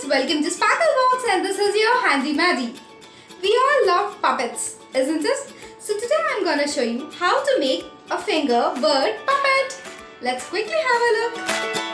welcome to Sparklebox and this is your handy Maddie. We all love puppets, isn't it? So today I'm gonna show you how to make a finger bird puppet. Let's quickly have a look.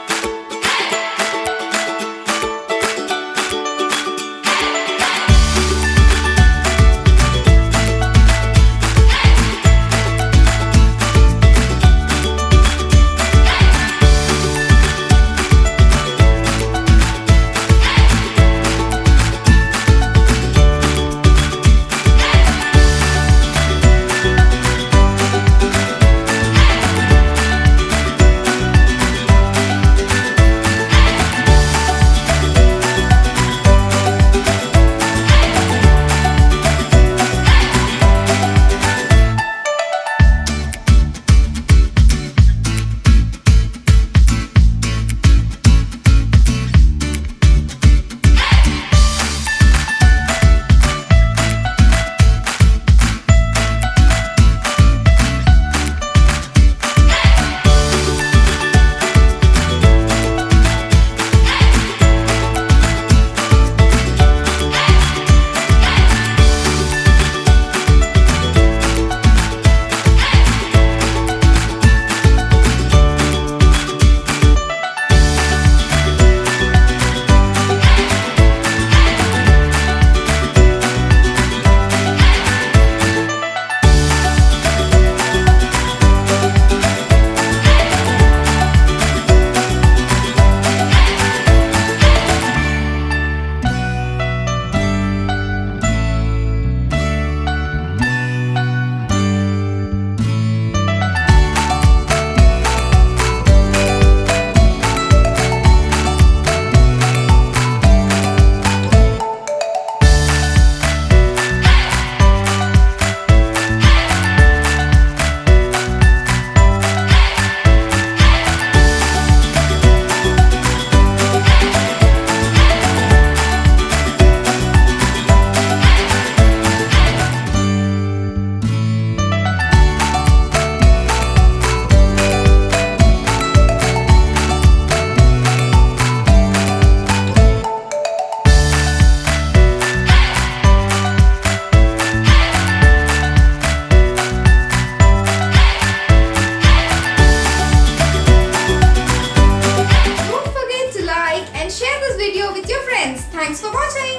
Share this video with your friends. Thanks for watching.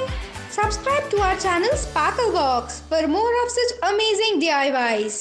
Subscribe to our channel Sparklebox for more of such amazing DIYs.